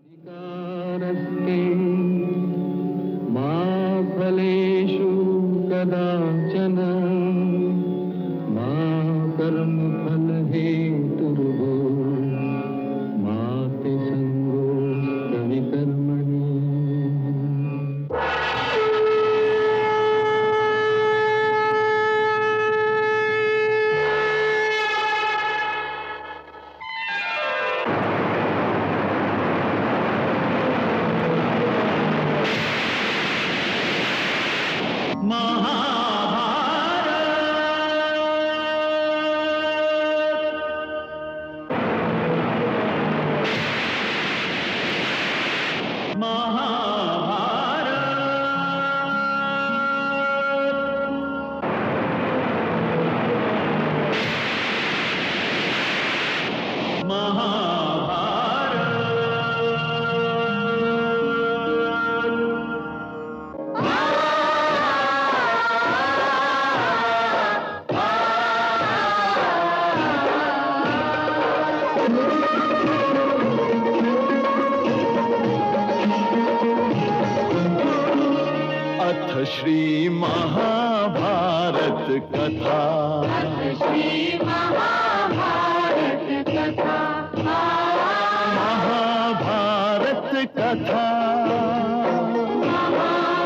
अधिकारस्ते मा फलेषु कदाचन मा कर्मफलहेतुर्भो मा ते संगोऽस्त्वविकर्मणि। अथ श्री महाभारत कथा। श्री महाभारत कथा। महाभारत कथा।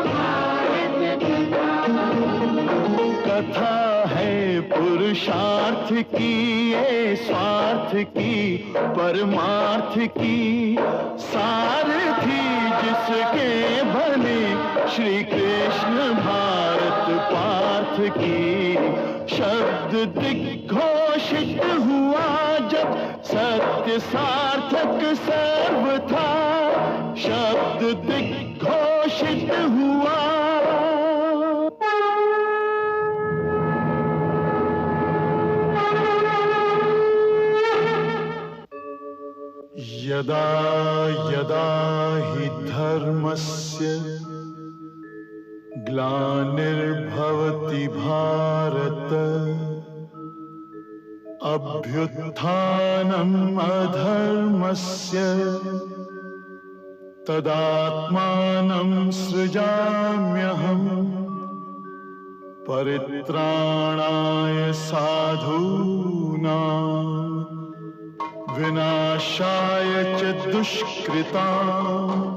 महाभारत कथा। कथा है पुरुषार्थ की, ये स्वार्थ की, परमार्थ की, सारथी जिसके बने श्री कृष्ण भारत पार्थ की। शब्द दिग्घोषित हुआ जब सत्य सार्थक सर्व था। शब्द दिग्घोषित हुआ। यदा यदा हि धर्मस्य ग्लानिर्भवति भारत, अभ्युत्थानम् अधर्मस्य तदात्मानं सृजाम्यहम्। परित्राणाय साधूनां विनाशाय च दुष्कृताम्,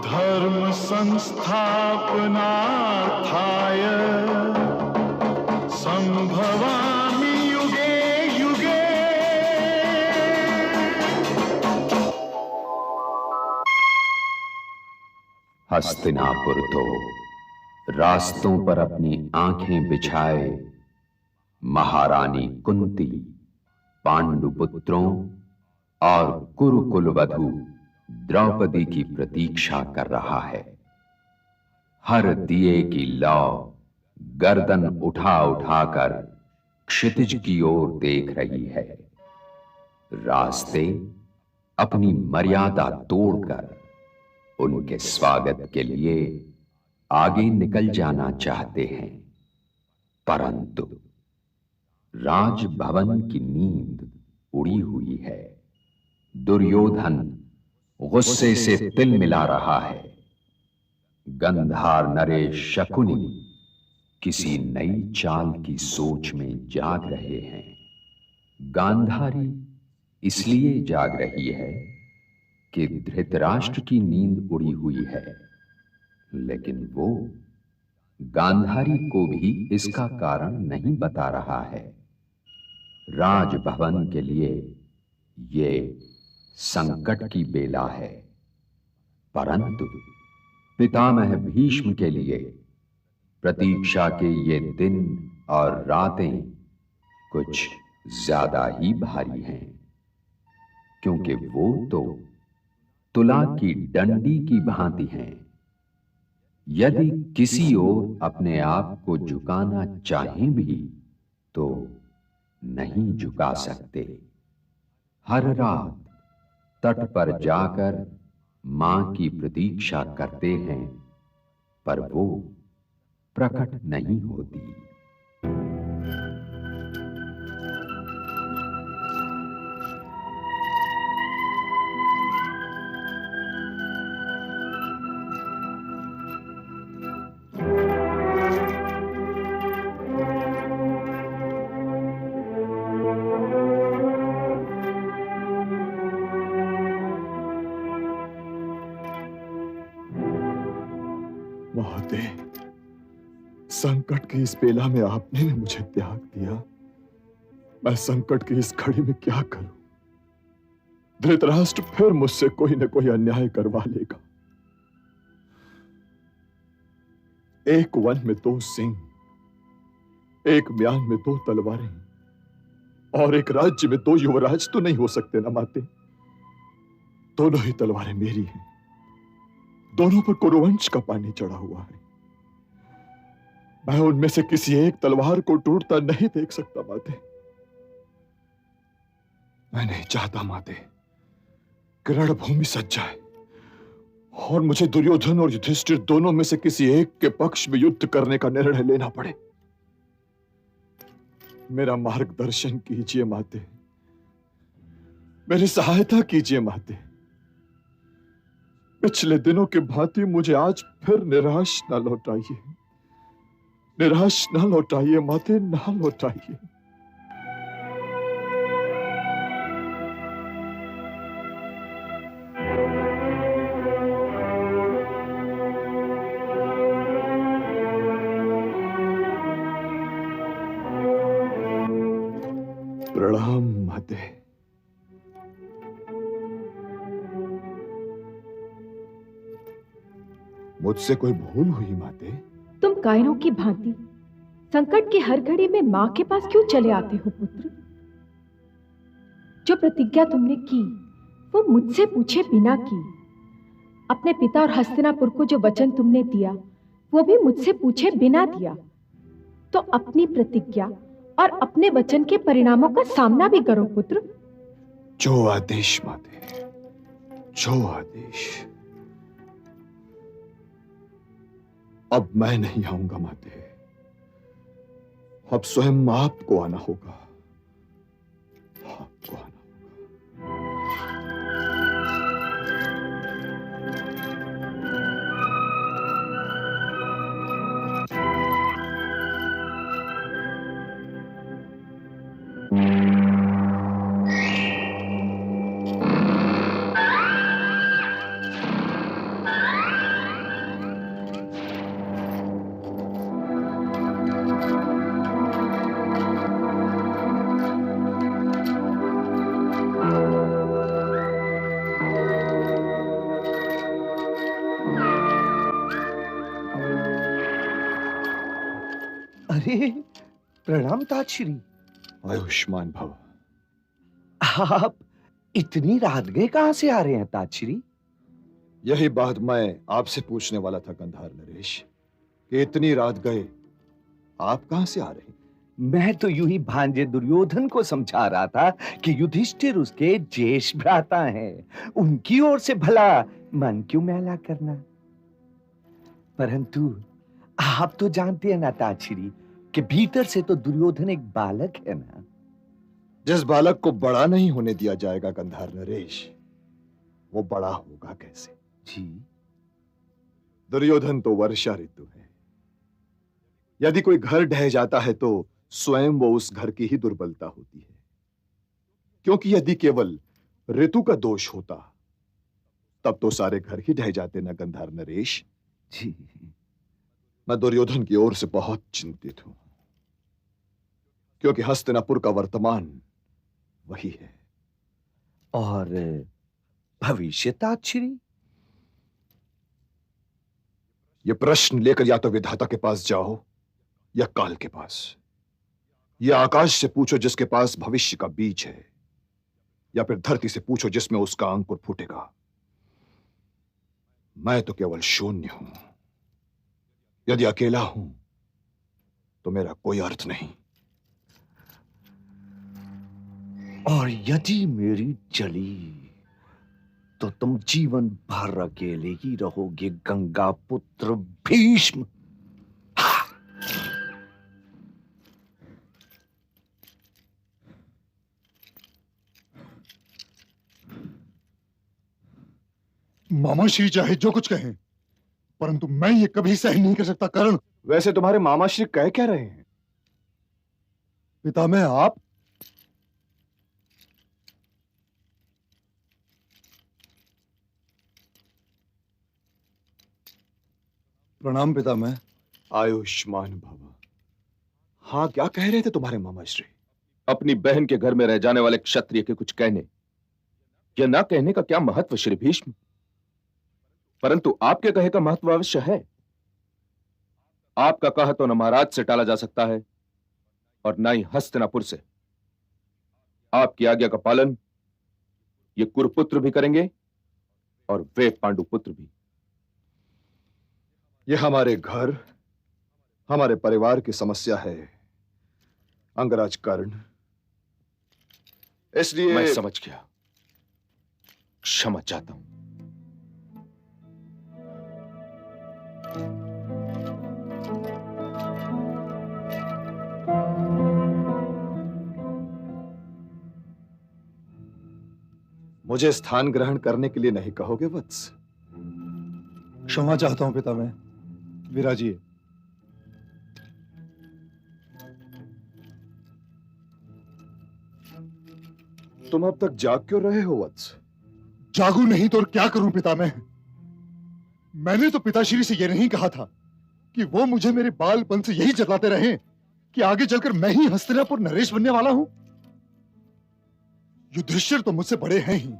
धर्म संस्थापनार्थाय संभवामि युगे युगे। हस्तिनापुर तो रास्तों पर अपनी आंखें बिछाए महारानी कुंती, पांडुपुत्रों और कुरुकुल वधु द्रौपदी की प्रतीक्षा कर रहा है। हर दिए की लौ गर्दन उठा उठाकर क्षितिज की ओर देख रही है। रास्ते अपनी मर्यादा तोड़कर उनके स्वागत के लिए आगे निकल जाना चाहते हैं, परंतु राजभवन की नींद उड़ी हुई है। दुर्योधन गुस्से से तिल मिला रहा है। गंधार नरेश शकुनी किसी नई चाल की सोच में जाग रहे हैं। गांधारी इसलिए जाग रही है कि धृतराष्ट्र की नींद उड़ी हुई है, लेकिन वो गांधारी को भी इसका कारण नहीं बता रहा है। राजभवन के लिए ये संकट की बेला है, परंतु पितामह भीष्म के लिए प्रतीक्षा के ये दिन और रातें कुछ ज्यादा ही भारी हैं, क्योंकि वो तो तुला की डंडी की भांति हैं। यदि किसी ओर अपने आप को झुकाना चाहें भी तो नहीं झुका सकते। हर रात तट पर जाकर मां की प्रतीक्षा करते हैं, पर वो प्रकट नहीं होती। महोदय, संकट की इस बेला में आपने भी मुझे त्याग दिया। मैं संकट की इस घड़ी में क्या करूं? धृतराष्ट्र फिर मुझसे कोई न कोई अन्याय करवा लेगा। एक वन में 2 सिंह, एक म्यान में 2 तलवारें और एक राज्य में 2 युवराज तो नहीं हो सकते ना माते। दोनों ही तलवारें मेरी हैं, दोनों पर कुरुवंश का पानी चढ़ा हुआ है। मैं उनमें से किसी एक तलवार को टूटता नहीं देख सकता माते। मैं नहीं चाहता माते कि रणभूमि सज जाए और मुझे दुर्योधन और युधिष्ठिर दोनों में से किसी एक के पक्ष में युद्ध करने का निर्णय लेना पड़े। मेरा मार्गदर्शन कीजिए माते, मेरी सहायता कीजिए माते। पिछले दिनों के भांति मुझे आज फिर निराश ना लौटाइए, निराश ना लौटाइए माते, ना लौटाइए। प्रणाम माते। मुझसे कोई भूल हुई माते? तुम कायरों की भांति संकट की हर घड़ी में मां के पास क्यों चले आते हो पुत्र? जो प्रतिज्ञा तुमने की वो मुझसे पूछे बिना की। अपने पिता और हस्तिनापुर को जो वचन तुमने दिया वो भी मुझसे पूछे बिना दिया। तो अपनी प्रतिज्ञा और अपने वचन के परिणामों का सामना भी करो पुत्र। जो आदेश माते, जो आदेश। अब मैं नहीं आऊंगा माते, अब स्वयं आपको आना होगा, आपको आना। अरे प्रणाम ताजश्री। आयुष्मान भव। आप इतनी रात गए कहां से आ रहे हैं ताजश्री? यही बात मैं आपसे पूछने वाला था गंधार नरेश, कि इतनी रात गए आप कहां से आ रहे हैं? मैं तो यूं ही भांजे दुर्योधन को समझा रहा था कि युधिष्ठिर उसके ज्येष्ठ भ्राता हैं, उनकी ओर से भला मन क्यों मैला करना। परंतु आप तो जानते हैं ना ताजश्री कि भीतर से तो दुर्योधन एक बालक है ना। जिस बालक को बड़ा नहीं होने दिया जाएगा गंधार नरेश, वो बड़ा होगा कैसे? जी दुर्योधन तो वर्षा ऋतु है। यदि कोई घर ढह जाता है तो स्वयं वो उस घर की ही दुर्बलता होती है, क्योंकि यदि केवल ऋतु का दोष होता तब तो सारे घर ही ढह जाते ना गंधार नरेश। जी मैं दुर्योधन की ओर से बहुत चिंतित हूं, क्योंकि हस्तिनापुर का वर्तमान वही है। और भविष्य ताजश्री? यह प्रश्न लेकर या तो विधाता के पास जाओ या काल के पास। यह आकाश से पूछो जिसके पास भविष्य का बीज है, या फिर धरती से पूछो जिसमें उसका अंकुर फूटेगा। मैं तो केवल शून्य हूं। यदि अकेला हूं तो मेरा कोई अर्थ नहीं। और यदि मेरी जली तो तुम जीवन भर अकेले ही रहोगे गंगा पुत्र भीष्म। मामा श्री चाहे जो कुछ कहें, परंतु मैं ये कभी सहन नहीं कर सकता। कर्ण, वैसे तुम्हारे मामा श्री कह क्या रहे हैं? पितामह आप प्रणाम पितामह। आयुष्मान भव। हाँ, क्या कह रहे थे तुम्हारे मामा श्री? अपनी बहन के घर में रह जाने वाले क्षत्रिय के कुछ कहने या ना कहने का क्या महत्व श्री भीष्म? परंतु आपके कहे का महत्व अवश्य है। आपका कहा तो न महाराज से टाला जा सकता है और न ही हस्तिनापुर से। आपकी आज्ञा का पालन ये कुरुपुत्र भी करेंगे और वे पांडुपुत्र भी। यह हमारे घर, हमारे परिवार की समस्या है अंगराज कर्ण, इसलिए मैं समझ गया। क्षमा चाहता हूं। मुझे स्थान ग्रहण करने के लिए नहीं कहोगे वत्स? क्षमा चाहता हूं पितामह, विराजिए। तुम अब तक जाग क्यों रहे हो वत्स? जागू नहीं तो और क्या करूं पितामह? मैंने तो पिताश्री से यह नहीं कहा था कि वो मुझे मेरे बालपन से यही जताते रहे कि आगे चलकर मैं ही हस्तिनापुर नरेश बनने वाला हूं। युधिष्ठिर तो मुझसे बड़े हैं ही,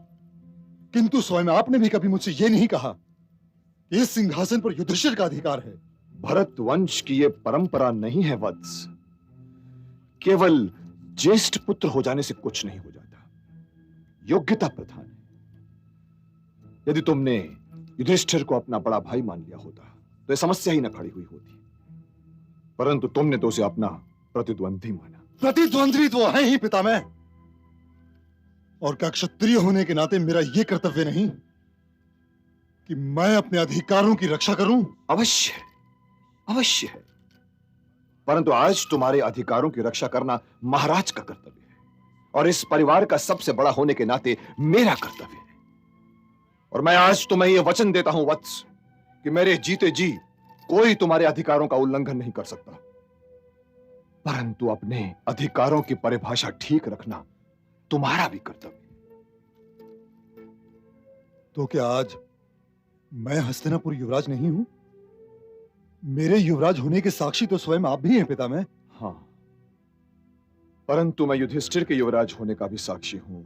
किंतु स्वयं आपने भी कभी मुझसे यह नहीं कहा कि इस सिंहासन पर युधिष्ठिर का अधिकार है। भरत वंश की यह परंपरा नहीं है वत्स। केवल ज्येष्ठ पुत्र हो जाने से कुछ नहीं हो जाता, योग्यता प्रधान है। यदि तुमने युधिष्ठिर को अपना बड़ा भाई मान लिया होता तो यह समस्या ही न खड़ी हुई होती, परंतु तुमने तो उसे अपना प्रतिद्वंदी माना। प्रतिद्वंदी तो है ही पितामह, और क्या क्षत्रिय होने के नाते मेरा यह कर्तव्य नहीं कि मैं अपने अधिकारों की रक्षा करूं? अवश्य है, अवश्य है, परंतु आज तुम्हारे अधिकारों की रक्षा करना महाराज का कर्तव्य है और इस परिवार का सबसे बड़ा होने के नाते मेरा कर्तव्य है। और मैं आज तुम्हें यह वचन देता हूं वत्स कि मेरे जीते जी कोई तुम्हारे अधिकारों का उल्लंघन नहीं कर सकता, परंतु अपने अधिकारों की परिभाषा ठीक रखना तुम्हारा भी कर्तव्य है। तो क्या आज मैं हस्तिनापुर युवराज नहीं हूं? मेरे युवराज होने के साक्षी तो स्वयं आप भी हैं पितामह। हाँ, परंतु मैं युधिष्ठिर के युवराज होने का भी साक्षी हूं।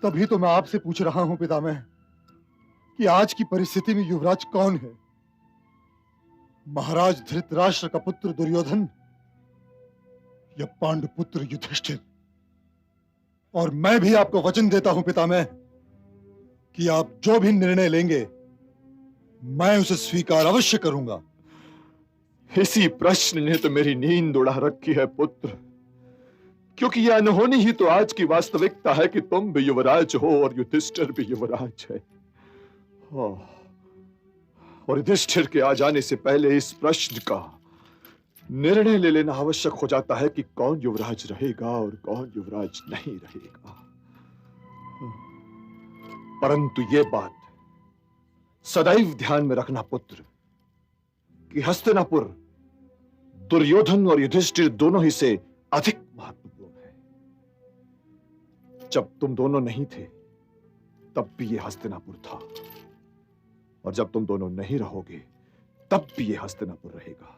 तभी तो मैं आपसे पूछ रहा हूं पितामह कि आज की परिस्थिति में युवराज कौन है? महाराज धृतराष्ट्र का पुत्र दुर्योधन या पांडुपुत्र युधिष्ठिर? और मैं भी आपको वचन देता हूं पितामह कि आप जो भी निर्णय लेंगे मैं उसे स्वीकार अवश्य करूंगा। इसी प्रश्न ने तो मेरी नींद उड़ा रखी है पुत्र, क्योंकि यह अनहोनी ही तो आज की वास्तविकता है कि तुम भी युवराज हो और युधिष्ठिर भी युवराज है। और युधिष्ठिर के आ जाने से पहले इस प्रश्न का निर्णय ले लेना आवश्यक हो जाता है कि कौन युवराज रहेगा और कौन युवराज नहीं रहेगा। परंतु यह बात सदैव ध्यान में रखना पुत्र कि हस्तिनापुर दुर्योधन और युधिष्ठिर दोनों ही से अधिक महत्वपूर्ण है। जब तुम दोनों नहीं थे तब भी यह हस्तिनापुर था, और जब तुम दोनों नहीं रहोगे तब भी यह हस्तिनापुर रहेगा।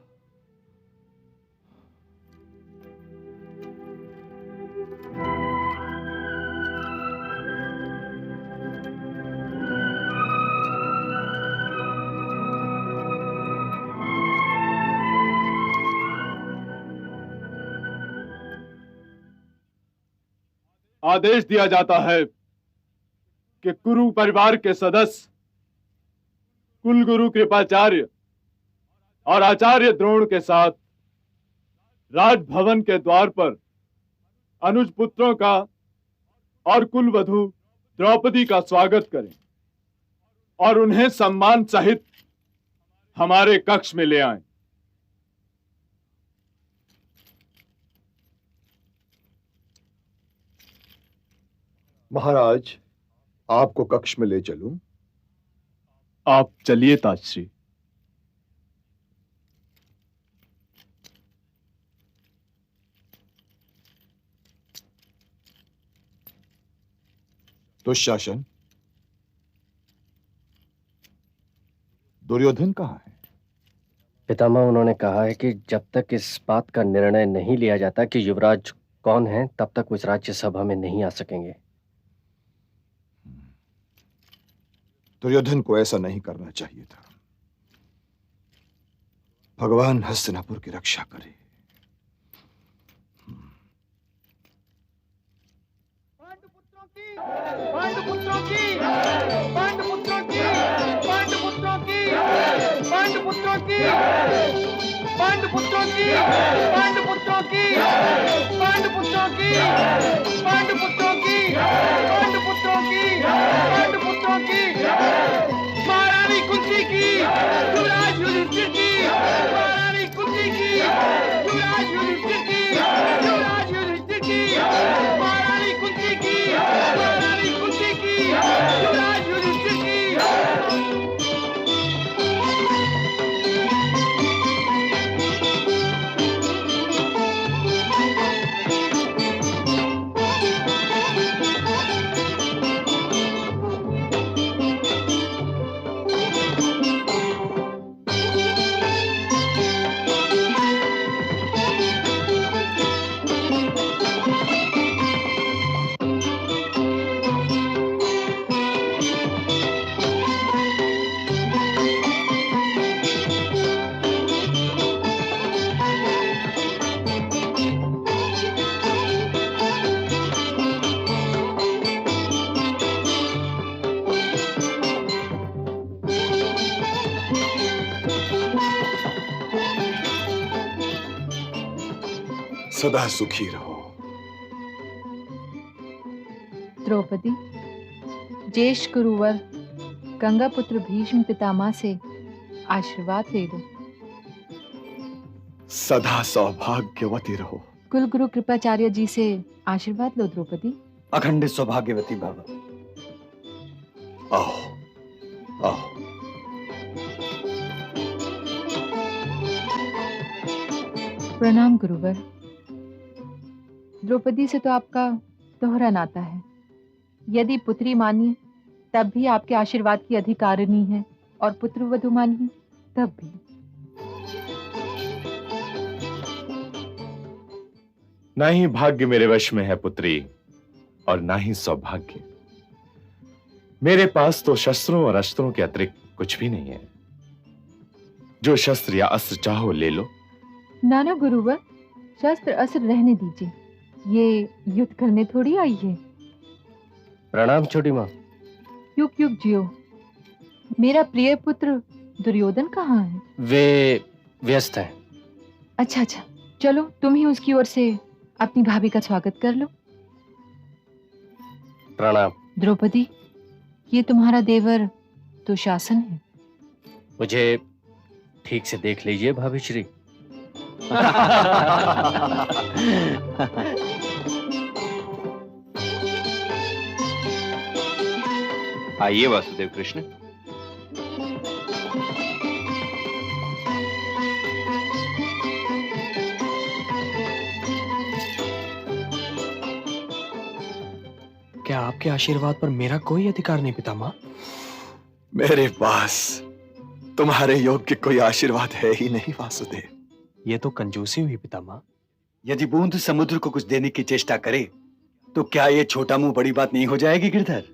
आदेश दिया जाता है कि कुरु परिवार के सदस्य कुलगुरु कृपाचार्य और आचार्य द्रोण के साथ राजभवन के द्वार पर अनुज पुत्रों का और कुलवधु द्रौपदी का स्वागत करें और उन्हें सम्मान सहित हमारे कक्ष में ले आएं। महाराज, आपको कक्ष में ले चलूं? आप चलिए ताजश्री। दुशासन, दुर्योधन कहाँ है? पितामह, उन्होंने कहा है कि जब तक इस बात का निर्णय नहीं लिया जाता कि युवराज कौन है, तब तक वो इस राज्यसभा में नहीं आ सकेंगे। दुर्योधन को ऐसा नहीं करना चाहिए था। भगवान हस्तिनापुर की रक्षा करे। पांडुपुत्रों की पांडुपुत्रों की पांडुपुत्रों की पांडुपुत्रों की पांडुपुत्रों की पांडुपुत्रों की पांडुपुत्रों की पांडुपुत्रों की पांडुपुत्रों की पांडुपुत्रों की महारानी कुंती की युवराज युधिष्ठिर की महारानी कुंती की युवराज युधिष्ठिर की युवराज युधिष्ठिर की महारानी कुंती की महारानी कुंती की युवराज युधिष्ठिर की। सदा सुखी रहो। द्रौपदी, ज्येष्ठ गुरुवर गंगा पुत्र भीष्म पितामह से आशीर्वाद ले लो। सदा सौभाग्यवती रहो। कुल गुरु कृपाचार्य जी से आशीर्वाद लो द्रौपदी। अखंड सौभाग्यवती भव। आओ आओ। प्रणाम गुरुवर। द्रौपदी से तो आपका दोहरा नाता है। यदि पुत्री मानिए तब भी आपके आशीर्वाद की अधिकारिणी है, और पुत्रवधू मानिए तब भी। ना ही भाग्य मेरे वश में है पुत्री, और ना ही सौभाग्य। मेरे पास तो शस्त्रों और अस्त्रों के अतिरिक्त कुछ भी नहीं है। जो शस्त्र या अस्त्र चाहो ले लो। नाना गुरुवर, शस्त्र अस्त्र रहने दीजिए, ये युद्ध करने थोड़ी आई है। प्रणाम छोटी माँ। युग युग जियो। मेरा प्रिय पुत्र दुर्योधन कहाँ है? वे व्यस्त हैं। अच्छा अच्छा, चलो तुम ही उसकी ओर से अपनी भाभी का स्वागत कर लो। प्रणाम। द्रौपदी, ये तुम्हारा देवर दुशासन है। मुझे ठीक से देख लीजिए भाभी श्री। आइए वासुदेव कृष्ण। क्या आपके आशीर्वाद पर मेरा कोई अधिकार नहीं पितामह? मेरे पास तुम्हारे योग्य कोई आशीर्वाद है ही नहीं वासुदेव। ये तो कंजूसी हुई पितामह। यदि बूंद समुद्र को कुछ देने की चेष्टा करे तो क्या ये छोटा मुंह बड़ी बात नहीं हो जाएगी गिरधर?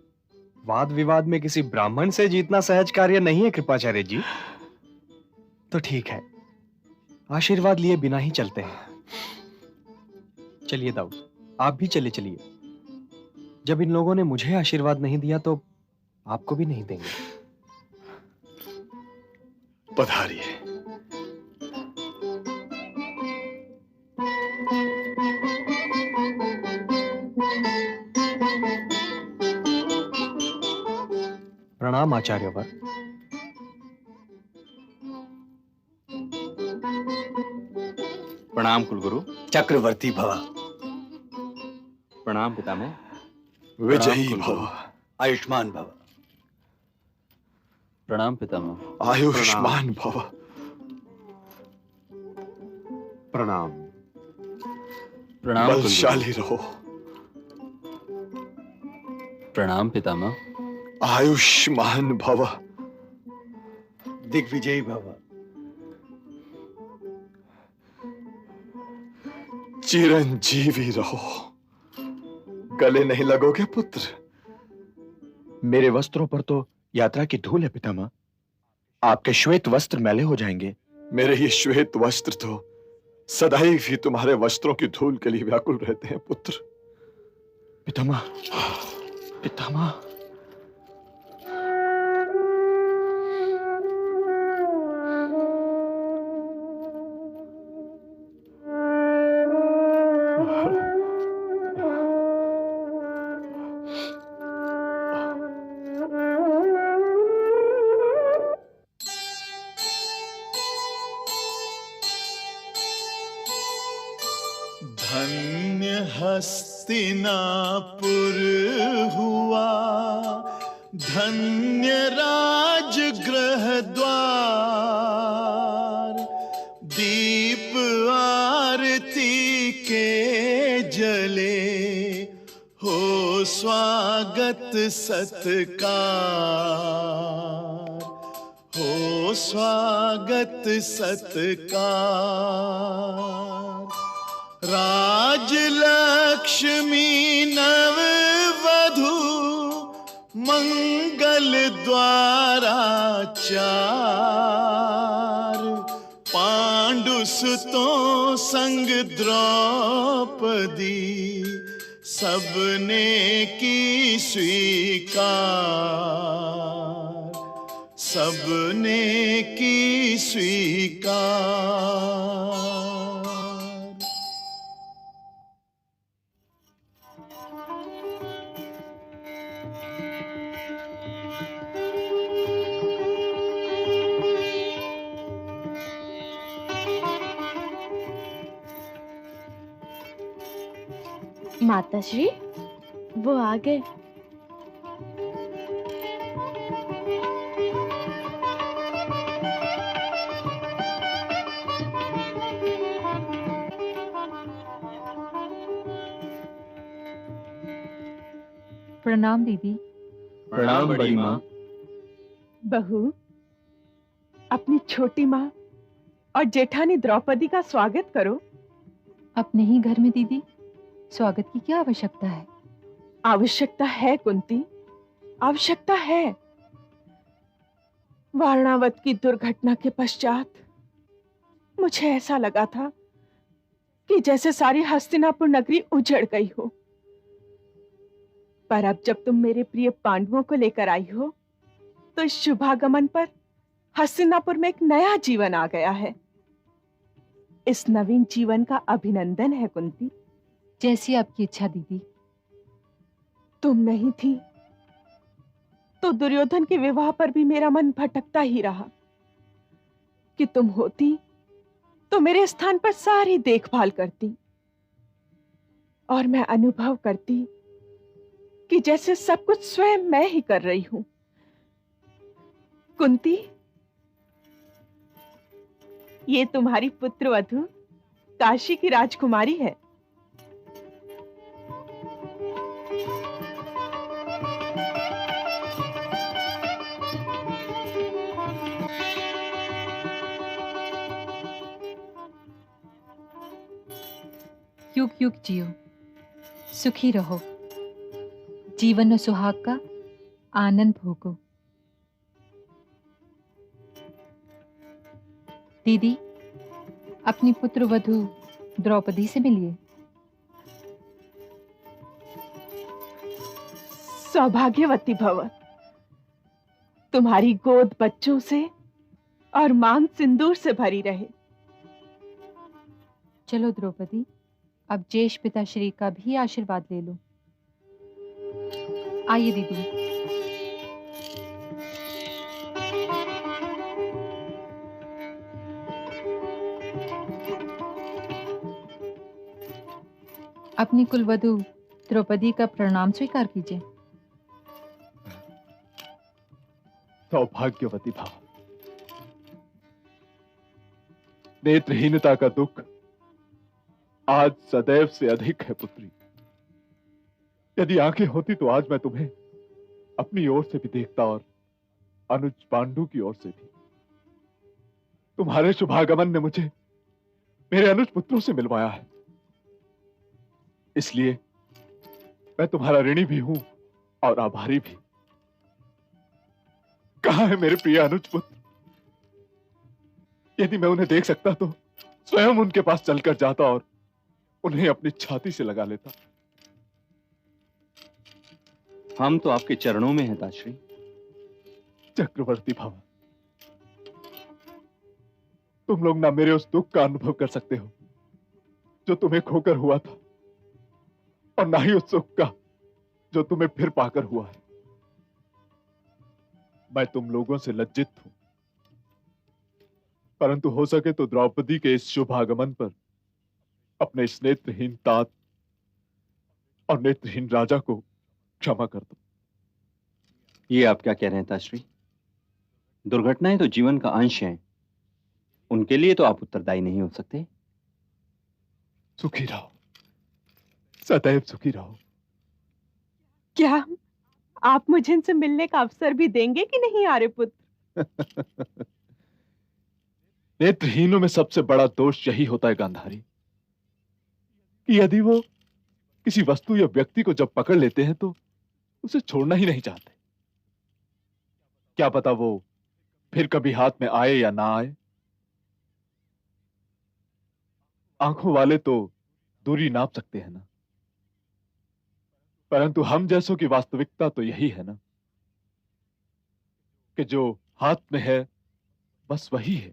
वाद विवाद में किसी ब्राह्मण से जीतना सहज कार्य नहीं है कृपाचार्य जी। तो ठीक है, आशीर्वाद लिए बिना ही चलते हैं। चलिए दाऊद, आप भी चले चलिए। जब इन लोगों ने मुझे आशीर्वाद नहीं दिया तो आपको भी नहीं देंगे। पधारिए। प्रणाम आचार्यवर। प्रणाम कुलगुरु। चक्रवर्ती भव। प्रणाम पितामह। विजयी भव। आयुष्मान भव। प्रणाम पितामह। आयुष्मान भव। प्रणाम। प्रणाम बलशाली रहो। प्रणाम पितामह। आयुष्मान भव। दिग्विजयी भव। चिरंजीवी रहो। गले नहीं लगोगे पुत्र? मेरे वस्त्रों पर तो यात्रा की धूल है पितामह। आपके श्वेत वस्त्र मैले हो जाएंगे। मेरे ये श्वेत वस्त्र तो सदैव ही तुम्हारे वस्त्रों की धूल के लिए व्याकुल रहते हैं पुत्र। पितामह, पितामह। धन्य हस्तिनापुर हुआ, धन्य राजगृह द्वार, दीप आरती के जले हो स्वागत सत्कार, हो स्वागत सत्कार। राजलक्ष्मी नव वधू मंगल द्वाराचार, पांडुसुतों संग द्रौपदी सबने की स्वीकार, सबने की स्वीकार। माताश्री, वो आ गए। प्रणाम दीदी। प्रणाम बड़ी माँ। बहू, अपनी छोटी माँ और जेठानी द्रौपदी का स्वागत करो। अपने ही घर में दीदी, स्वागत की क्या आवश्यकता है? आवश्यकता है कुंती, आवश्यकता है। वारणावत की दुर्घटना के पश्चात मुझे ऐसा लगा था कि जैसे सारी हस्तिनापुर नगरी उजड़ गई हो। पर अब जब तुम मेरे प्रिय पांडवों को लेकर आई हो, तो इस शुभागमन पर हस्तिनापुर में एक नया जीवन आ गया है। इस नवीन जीवन का अभिनंदन है कुंती। जैसी आपकी इच्छा दीदी। तुम नहीं थी तो दुर्योधन के विवाह पर भी मेरा मन भटकता ही रहा कि तुम होती तो मेरे स्थान पर सारी देखभाल करती, और मैं अनुभव करती कि जैसे सब कुछ स्वयं मैं ही कर रही हूं। कुंती, ये तुम्हारी पुत्रवधू काशी की राजकुमारी है। युग युग जियो, सुखी रहो, जीवन और सुहाग का आनंद भोगो। दीदी, अपनी पुत्र वधू द्रौपदी से मिलिए। सौभाग्यवती भव। तुम्हारी गोद बच्चों से और मांग सिंदूर से भरी रहे। चलो द्रौपदी, अब ज्येष्ठ पिताश्री का भी आशीर्वाद ले लो। आइए दीदी। अपनी कुलवधू द्रौपदी का प्रणाम स्वीकार कीजिए। सौभाग्यवती भाव। नेत्रहीनता का दुख आज सदैव से अधिक है पुत्री। यदि आंखें होती तो आज मैं तुम्हें अपनी ओर से भी देखता और अनुज पांडु की ओर से भी। तुम्हारे शुभागमन ने मुझे मेरे अनुज पुत्रों से मिलवाया है, इसलिए मैं तुम्हारा ऋणी भी हूं और आभारी भी। कहां है मेरे प्रिय अनुज पुत्र? यदि मैं उन्हें देख सकता तो स्वयं उनके पास चलकर जाता और उन्हें अपनी छाती से लगा लेता। हम तो आपके चरणों में हैं ताश्री। चक्रवर्ती भव, तुम लोग ना मेरे उस दुख का अनुभव कर सकते हो जो तुम्हें खोकर हुआ था, और ना ही उस सुख का जो तुम्हें फिर पाकर हुआ है। मैं तुम लोगों से लज्जित हूं, परंतु हो सके तो द्रौपदी के इस शुभ आगमन पर अपने इस नेत्रहीन तात और नेत्रहीन राजा को क्षमा कर दो। ये आप क्या कह रहे हैं ताश्री? दुर्घटनाएं तो जीवन का अंश हैं, उनके लिए तो आप उत्तरदायी नहीं हो सकते। सुखी रहो, सदैव सुखी रहो। क्या आप मुझे इनसे मिलने का अवसर भी देंगे कि नहीं आर्यपुत्र? नेत्रहीनों में सबसे बड़ा दोष यही होता है गांधारी, कि यदि वो किसी वस्तु या व्यक्ति को जब पकड़ लेते हैं तो उसे छोड़ना ही नहीं चाहते। क्या पता वो फिर कभी हाथ में आए या ना आए। आंखों वाले तो दूरी नाप सकते हैं ना, परंतु हम जैसों की वास्तविकता तो यही है ना कि जो हाथ में है बस वही है,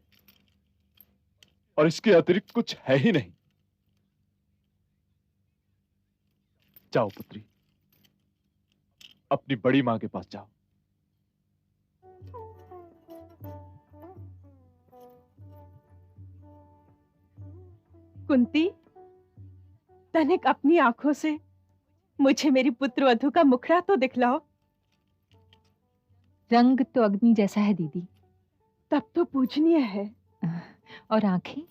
और इसके अतिरिक्त कुछ है ही नहीं। जाओ पुत्री, अपनी बड़ी मां के पास जाओ। कुंती, तनिक अपनी आंखों से मुझे मेरी पुत्र वधू का मुखड़ा तो दिखलाओ। रंग तो अग्नि जैसा है दीदी। तब तो पूजनीय है। और आंखें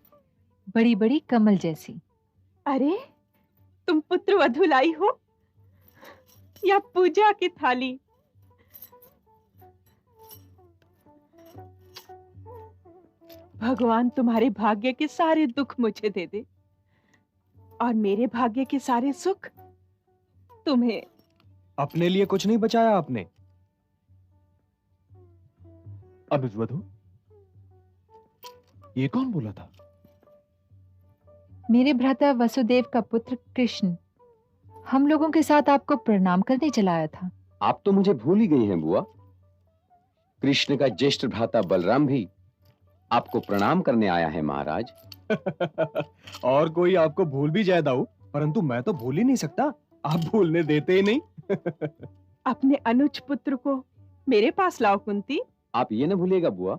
बड़ी बड़ी कमल जैसी। अरे, तुम पुत्र वधू लाई हो या पूजा की थाली? भगवान तुम्हारे भाग्य के सारे दुख मुझे दे दे और मेरे भाग्य के सारे सुख तुम्हें। अपने लिए कुछ नहीं बचाया आपने। अनुज वधू, ये कौन बोला था? मेरे भ्राता वसुदेव का पुत्र कृष्ण हम लोगों के साथ आपको प्रणाम करने चला आया था। आप तो मुझे भूल ही गई हैं बुआ। कृष्ण का ज्येष्ठ भ्राता बलराम भी आपको प्रणाम करने आया है महाराज। और कोई आपको भूल भी जाए दाऊ, परंतु मैं तो भूल ही नहीं सकता। आप भूलने देते ही नहीं। अपने अनुज पुत्र को मेरे पास लाओ कुंती। आप ये न भूलिएगा बुआ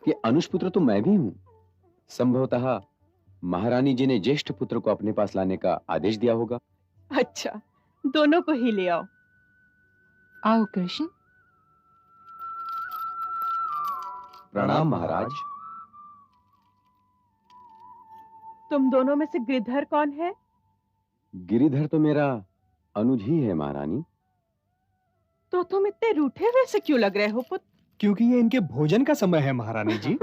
कि अनुज पुत्र तो मैं भी हूं। संभवतः महारानी जी ने ज्येष्ठ पुत्र को अपने पास लाने का आदेश दिया होगा। अच्छा, दोनों को ही ले आओ। आओ कृष्ण। प्रणाम महाराज। तुम दोनों में से गिरधर कौन है? गिरिधर तो मेरा अनुज ही है महारानी। तो तुम इतने रूठे हुए से क्यों लग रहे हो पुत्र? क्योंकि ये इनके भोजन का समय है महारानी जी।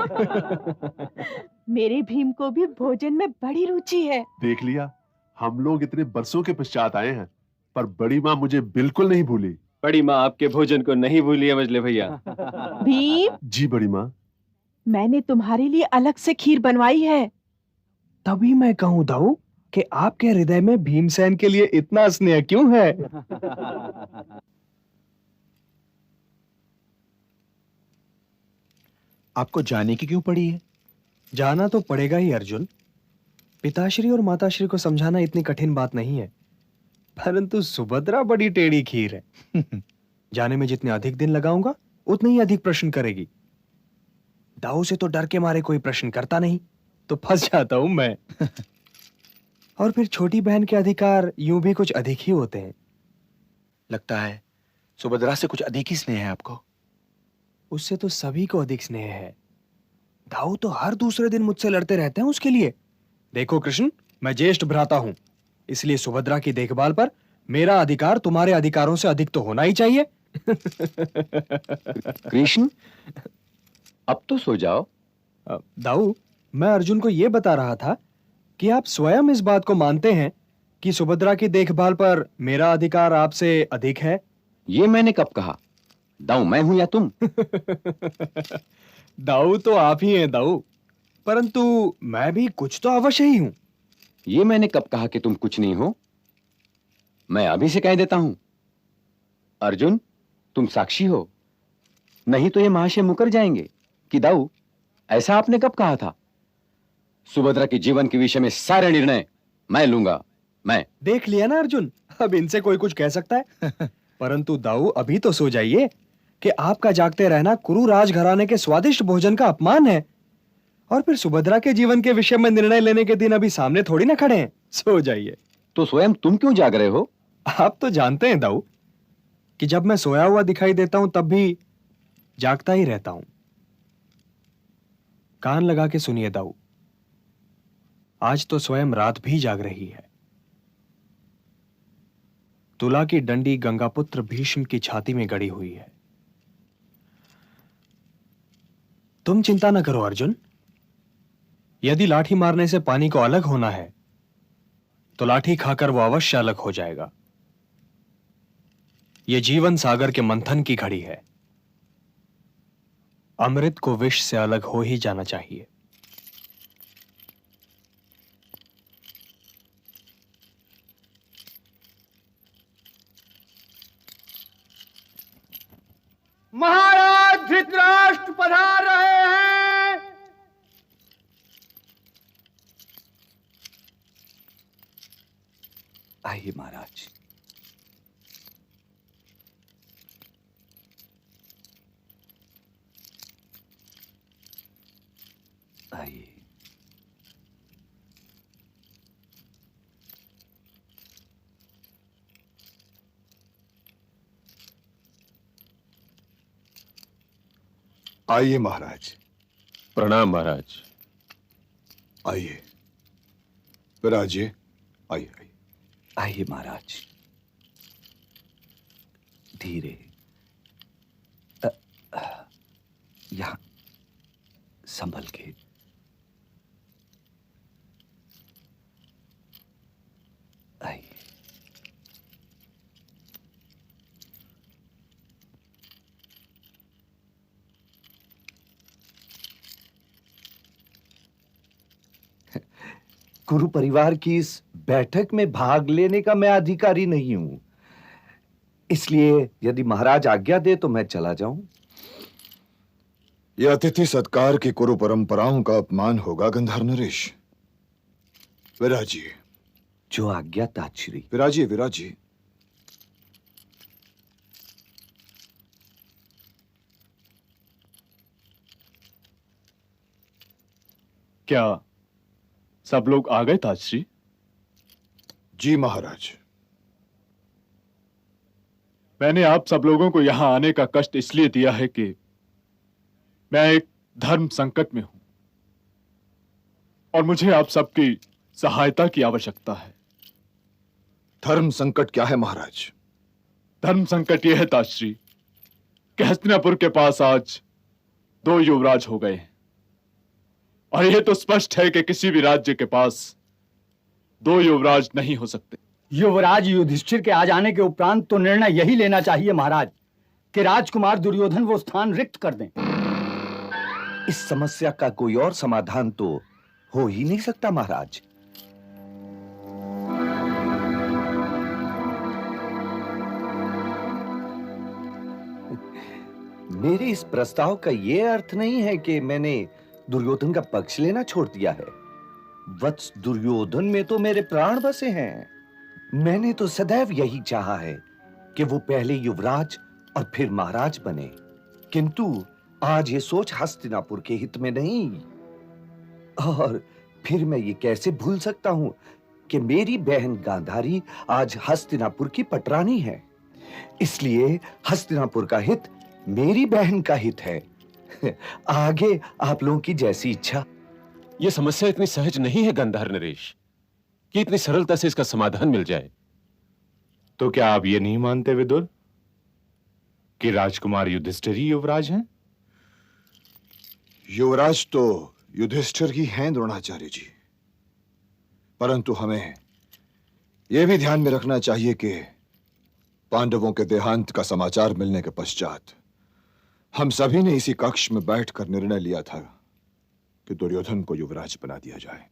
मेरे भीम को भी भोजन में बड़ी रुचि है। देख लिया, हम लोग इतने बरसों के पश्चात आए हैं, पर बड़ी माँ मुझे बिल्कुल नहीं भूली। बड़ी माँ आपके भोजन को नहीं भूली है मजले भैया। भीम, जी बड़ी माँ। मैंने तुम्हारे लिए अलग से खीर बनवाई है। तभी मैं कहूँ दाऊ कि आपके हृदय में भीमसेन के लिए इतना स्नेह क्यों है? आपको जाने की क्यों पड़ी है? जाना तो पड़ेगा ही अर्जुन। पिताश्री और माताश्री को समझाना इतनी कठिन बात नहीं है, परंतु सुभद्रा बड़ी टेढ़ी खीर है। जाने में जितने अधिक दिन लगाऊंगा उतने ही अधिक प्रश्न करेगी। दाऊ से तो डर के मारे कोई प्रश्न करता नहीं, तो फंस जाता हूं मैं। और फिर छोटी बहन के अधिकार यूं भी कुछ अधिक ही होते हैं। लगता है सुभद्रा से कुछ अधिक ही स्नेह है आपको। उससे तो सभी को अधिक स्नेह है। दाऊ तो हर दूसरे दिन मुझसे लड़ते रहते हैं उसके लिए। देखो कृष्ण, मैं ज्येष्ठ भ्राता हूं, इसलिए सुभद्रा की देखभाल पर मेरा अधिकार तुम्हारे अधिकारों से अधिक तो होना ही चाहिए। कृष्ण, अब तो सो जाओ। दाऊ, मैं अर्जुन को यह बता रहा था कि आप स्वयं इस बात को मानते हैं कि सुभद्रा की देखभाल पर मेरा अधिकार आपसे अधिक है। ये मैंने कब कहा? दाऊ मैं हूं या तुम? दाऊ तो आप ही हैं दाऊ, परंतु मैं भी कुछ तो अवश्य ही हूं। ये मैंने कब कहा कि तुम कुछ नहीं हो? मैं अभी से कह देता हूं। अर्जुन, तुम साक्षी हो, नहीं तो ये महाशय मुकर जाएंगे कि दाऊ ऐसा आपने कब कहा था? सुभद्रा के जीवन के विषय में सारे निर्णय मैं लूंगा। मैं देख लिया ना अर्जुन, अब इनसे कोई कुछ कह सकता है? परंतु दाऊ अभी तो सो जाइए कि आपका जागते रहना कुरु राजघराने के स्वादिष्ट भोजन का अपमान है। और फिर सुभद्रा के जीवन के विषय में निर्णय लेने के दिन अभी सामने थोड़ी ना खड़े हैं। सो जाइए। तो स्वयं तुम क्यों जाग रहे हो? आप तो जानते हैं दाऊ कि जब मैं सोया हुआ दिखाई देता हूं तब भी जागता ही रहता हूं। कान लगा के सुनिए दाऊ, आज तो स्वयं रात भी जाग रही है। तुला की डंडी गंगापुत्र भीष्म की छाती में गड़ी हुई है। तुम चिंता न करो अर्जुन, यदि लाठी मारने से पानी को अलग होना है तो लाठी खाकर वो अवश्य अलग हो जाएगा। यह जीवन सागर के मंथन की घड़ी है। अमृत को विष से अलग हो ही जाना चाहिए। महाराज धृतराष्ट्र पधार रहे हैं। आइए महाराज। आइए। आइए महाराज। प्रणाम महाराज। आइए विराजिए। आइए आइए। आइए महाराज, धीरे। यहां संभल के। आइए। गुरु परिवार की इस बैठक में भाग लेने का मैं अधिकारी नहीं हूं, इसलिए यदि महाराज आज्ञा दे तो मैं चला जाऊं। यह अतिथि सत्कार की कुरु परंपराओं का अपमान होगा गंधार नरेश। विराजिए। जो आज्ञा ताश्री। विराजिए विराजिए। क्या सब लोग आ गए ताजश्री? जी महाराज। मैंने आप सब लोगों को यहां आने का कष्ट इसलिए दिया है कि मैं एक धर्म संकट में हूं और मुझे आप सबकी सहायता की आवश्यकता है। धर्म संकट क्या है महाराज? धर्म संकट यह है ताजश्री कि हस्तिनापुर के पास आज 2 युवराज हो गए हैं और यह तो स्पष्ट है कि किसी भी राज्य के पास 2 युवराज नहीं हो सकते। युवराज युधिष्ठिर के आ जाने के उपरांत तो निर्णय यही लेना चाहिए महाराज कि राजकुमार दुर्योधन वो स्थान रिक्त कर दें। इस समस्या का कोई और समाधान तो हो ही नहीं सकता महाराज। मेरे इस प्रस्ताव का यह अर्थ नहीं है कि मैंने दुर्योधन का पक्ष लेना छोड़ दिया है। वत्स दुर्योधन में तो मेरे प्राण बसे हैं। मैंने तो सदैव यही चाहा है कि वो पहले युवराज और फिर महाराज बने, किंतु आज ये सोच हस्तिनापुर के हित में नहीं। और फिर मैं ये कैसे भूल सकता हूं कि मेरी बहन गांधारी आज हस्तिनापुर की पटरानी है। इसलिए हस्तिनापुर का हित मेरी बहन का हित है। आगे आप लोगों की जैसी इच्छा। यह समस्या इतनी सहज नहीं है गंधार नरेश कि इतनी सरलता से इसका समाधान मिल जाए। तो क्या आप ये नहीं मानते विदुर कि राजकुमार युधिष्ठिर ही युवराज हैं? युवराज तो युधिष्ठिर ही हैं द्रोणाचार्य जी, परंतु हमें यह भी ध्यान में रखना चाहिए कि पांडवों के देहांत का समाचार मिलने के पश्चात हम सभी ने इसी कक्ष में बैठकर निर्णय लिया था कि दुर्योधन को युवराज बना दिया जाए।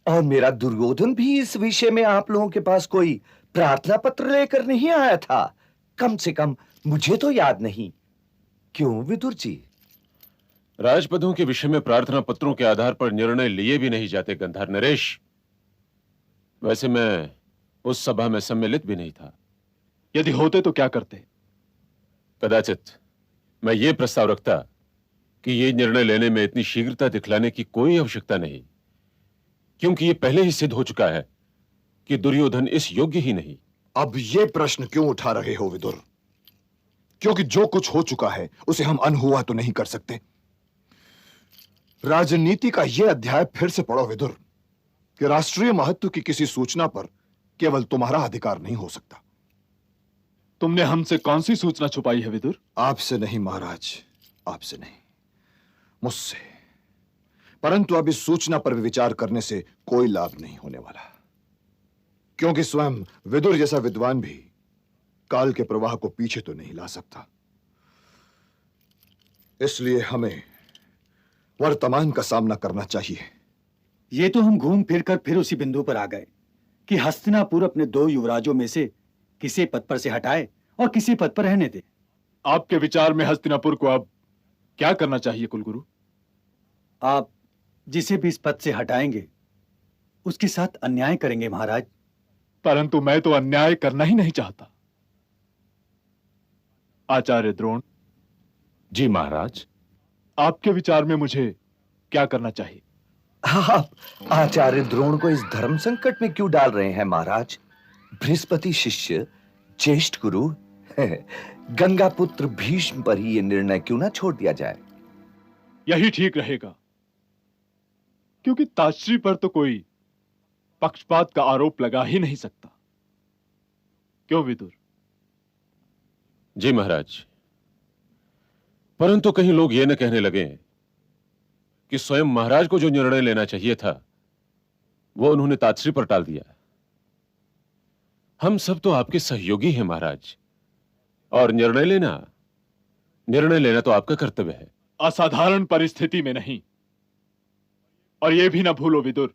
और मेरा दुर्योधन भी इस विषय में आप लोगों के पास कोई प्रार्थना पत्र लेकर नहीं आया था। कम से कम मुझे तो याद नहीं। क्यों विदुर जी? राजपदों के विषय में प्रार्थना पत्रों के आधार पर निर्णय लिए भी नहीं जाते गंधार नरेश। वैसे मैं उस सभा में सम्मिलित भी नहीं था। यदि होते तो क्या करते? कदाचित मैं ये प्रस्ताव रखता कि ये निर्णय लेने में इतनी शीघ्रता दिखलाने की कोई आवश्यकता नहीं, क्योंकि ये पहले ही सिद्ध हो चुका है कि दुर्योधन इस योग्य ही नहीं। अब ये प्रश्न क्यों उठा रहे हो विदुर? क्योंकि जो कुछ हो चुका है उसे हम अनहुआ तो नहीं कर सकते। राजनीति का यह अध्याय फिर से पढ़ो विदुर कि राष्ट्रीय महत्व की किसी सूचना पर केवल तुम्हारा अधिकार नहीं हो सकता। तुमने हमसे कौन सी सूचना छुपाई है विदुर? आपसे नहीं महाराज, आपसे नहीं, मुझसे। परंतु अब इस सूचना पर विचार करने से कोई लाभ नहीं होने वाला, क्योंकि स्वयं विदुर जैसा विद्वान भी काल के प्रवाह को पीछे तो नहीं ला सकता। इसलिए हमें वर्तमान का सामना करना चाहिए। ये तो हम घूम फिर कर फिर उसी बिंदु पर आ गए कि हस्तिनापुर अपने 2 युवराजों में से किसी पद पर से हटाए और किसी पद पर रहने दे। आपके विचार में हस्तिनापुर को अब क्या करना चाहिए कुलगुरु? आप जिसे भी इस पद से हटाएंगे उसके साथ अन्याय करेंगे महाराज। परंतु मैं तो अन्याय करना ही नहीं चाहता। आचार्य द्रोण। जी महाराज। आपके विचार में मुझे क्या करना चाहिए? आप आचार्य द्रोण को इस धर्म संकट में क्यों डाल रहे हैं महाराज? बृहस्पति शिष्य, ज्येष्ठ गुरु, गंगा पुत्र भीष्म पर ही यह निर्णय क्यों ना छोड़ दिया जाए? यही ठीक रहेगा, क्योंकि ताश्री पर तो कोई पक्षपात का आरोप लगा ही नहीं सकता। क्यों विदुर? जी महाराज, परंतु कहीं लोग ये न कहने लगे कि स्वयं महाराज को जो निर्णय लेना चाहिए था वो उन्होंने तात्श्री पर टाल दिया। हम सब तो आपके सहयोगी हैं महाराज, और निर्णय लेना तो आपका कर्तव्य है। असाधारण परिस्थिति में नहीं। और यह भी ना भूलो विदुर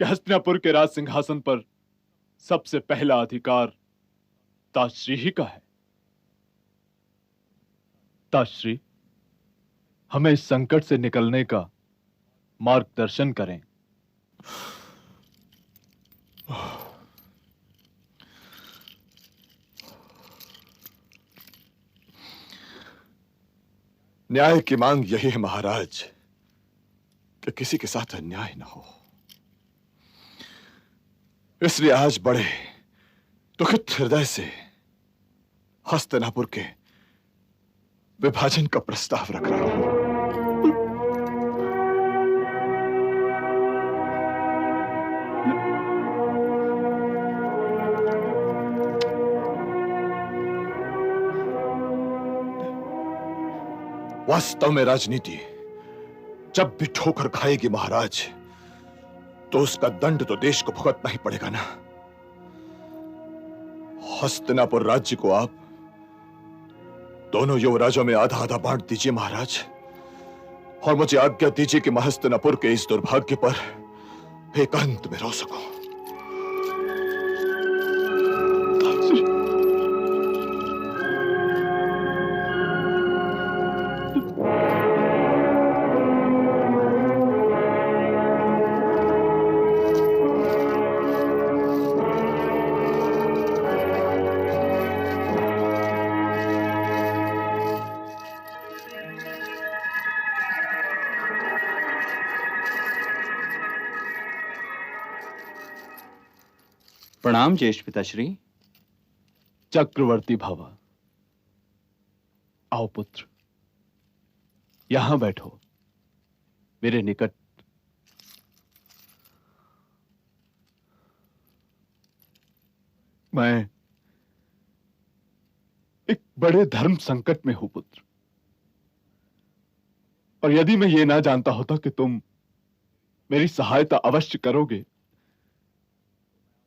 कि हस्तिनापुर के राज सिंहासन पर सबसे पहला अधिकार ताश्री ही का है। ताश्री, हमें इस संकट से निकलने का मार्गदर्शन करें। न्याय की मांग यही है महाराज कि किसी के साथ अन्याय न हो। इसलिए आज बड़े दुखित हृदय से हस्तिनापुर के विभाजन का प्रस्ताव रख रहा हूं। वास्तव में राजनीति जब भी ठोकर खाएगी महाराज, तो उसका दंड तो देश को भुगतना ही पड़ेगा ना। हस्तिनापुर राज्य को आप दोनों युवराजों में आधा आधा बांट दीजिए महाराज, और मुझे आज्ञा दीजिए कि मैं हस्तिनापुर के इस दुर्भाग्य पर एकांत में रह सकूं। प्रणाम ज्येष्ठ पिताश्री। चक्रवर्ती भव। आओ पुत्र, यहां बैठो मेरे निकट। मैं एक बड़े धर्म संकट में हूं पुत्र। और यदि मैं ये ना जानता होता कि तुम मेरी सहायता अवश्य करोगे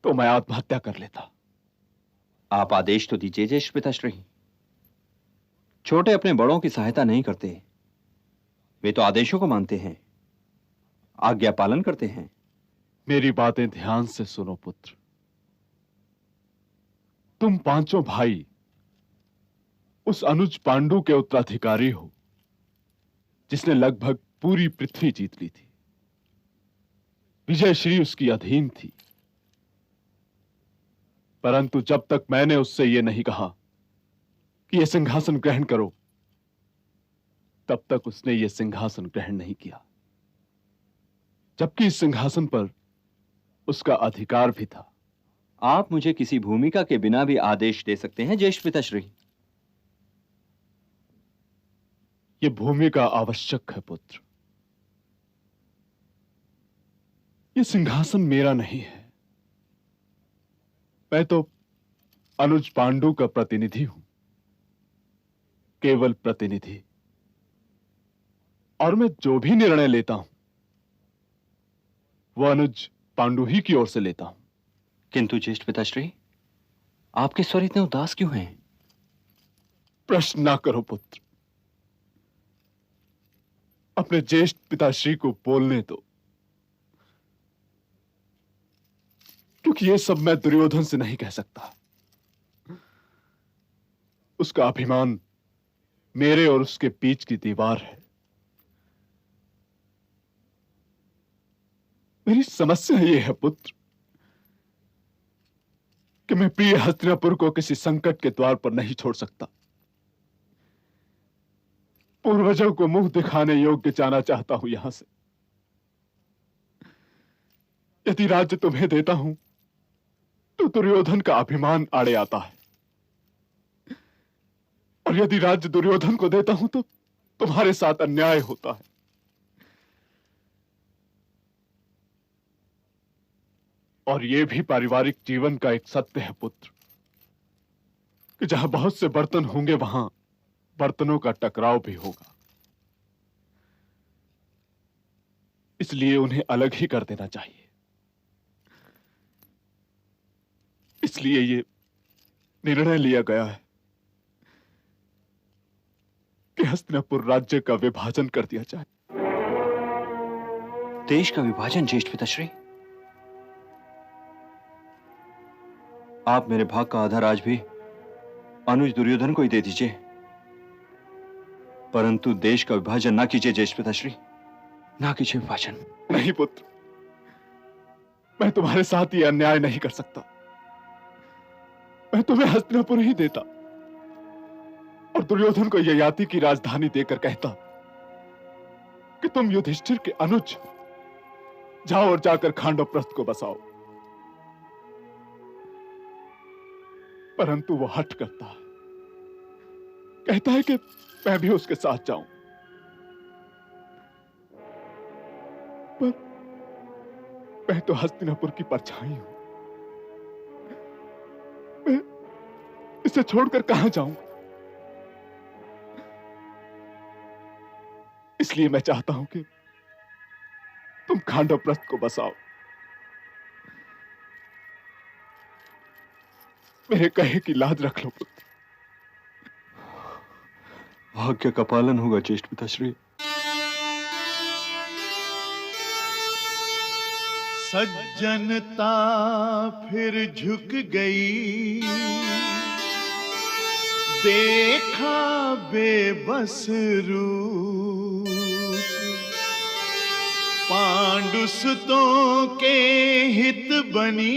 तो मैं आत्महत्या कर लेता। आप आदेश तो दीजिए ज्येष्ठ पिताश्री। छोटे अपने बड़ों की सहायता नहीं करते, वे तो आदेशों को मानते हैं, आज्ञा पालन करते हैं। मेरी बातें ध्यान से सुनो पुत्र। तुम पांचों भाई उस अनुज पांडु के उत्तराधिकारी हो जिसने लगभग पूरी पृथ्वी जीत ली थी। विजयश्री उसकी अधीन थी, परंतु जब तक मैंने उससे यह नहीं कहा कि यह सिंहासन ग्रहण करो, तब तक उसने यह सिंहासन ग्रहण नहीं किया, जबकि इस सिंहासन पर उसका अधिकार भी था। आप मुझे किसी भूमिका के बिना भी आदेश दे सकते हैं ज्येष्ठ पिताश्री। यह भूमिका आवश्यक है पुत्र। यह सिंहासन मेरा नहीं है, मैं तो अनुज पांडु का प्रतिनिधि हूं, केवल प्रतिनिधि। और मैं जो भी निर्णय लेता हूं वो अनुज पांडु ही की ओर से लेता हूं। किंतु ज्येष्ठ पिताश्री, आपके स्वर इतने उदास क्यों हैं? प्रश्न ना करो पुत्र, अपने ज्येष्ठ पिताश्री को बोलने दो, क्योंकि ये सब मैं दुर्योधन से नहीं कह सकता। उसका अभिमान मेरे और उसके बीच की दीवार है। मेरी समस्या यह है पुत्र कि मैं प्रिय हस्तिनापुर को किसी संकट के द्वार पर नहीं छोड़ सकता। पूर्वजों को मुंह दिखाने योग्य जाना चाहता हूं यहां से। यदि राज्य तुम्हें देता हूं तो दुर्योधन का अभिमान आड़े आता है, और यदि राज्य दुर्योधन को देता हूं तो तुम्हारे साथ अन्याय होता है। और यह भी पारिवारिक जीवन का एक सत्य है पुत्र कि जहां बहुत से बर्तन होंगे वहां बर्तनों का टकराव भी होगा। इसलिए उन्हें अलग ही कर देना चाहिए। इसलिए ये निर्णय लिया गया है कि हस्तिनापुर राज्य का विभाजन कर दिया जाए। देश का विभाजन ज्येष्ठ पिताश्री? आप मेरे भाग का आधा राज भी अनुज दुर्योधन को ही दे दीजिए, परंतु देश का विभाजन ना कीजिए ज्येष्ठ पिताश्री, ना कीजिए विभाजन। नहीं पुत्र, मैं तुम्हारे साथ ये अन्याय नहीं कर सकता। मैं तुम्हें हस्तिनापुर ही देता और दुर्योधन को ययाति की राजधानी देकर कहता कि तुम युधिष्ठिर के अनुज जाओ और जाकर खांडवप्रस्थ को बसाओ। परंतु वो हट करता है, कहता है कि मैं भी उसके साथ जाऊं। पर मैं तो हस्तिनापुर की परछाई हूं, मैं इसे छोड़कर कहां जाऊं? इसलिए मैं चाहता हूं कि तुम खांडवप्रस्थ को बसाओ। मेरे कहे की लाज रख लो पुत्र। आज्ञा का पालन होगा ज्येष्ठ पिताश्री। सज्जनता फिर झुक गई, देखा बेबस रूप, पांडुसुतों के हित बनी,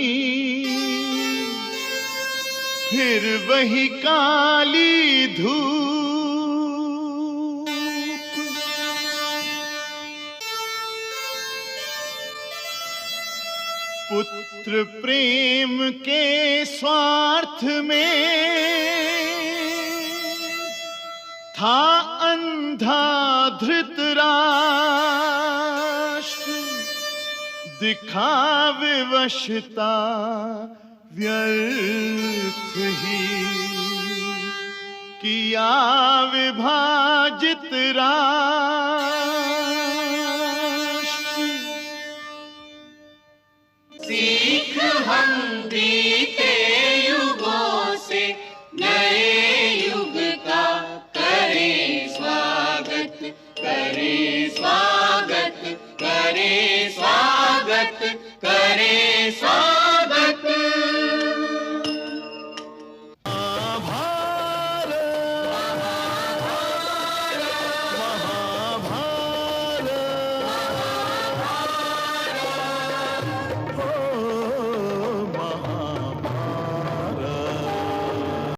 फिर वही काली धूप। पुत्र प्रेम के स्वार्थ में था अंधा धृतराष्ट्र, दिखा विवशता व्यर्थ ही, किया विभाजित राष्ट्र। गए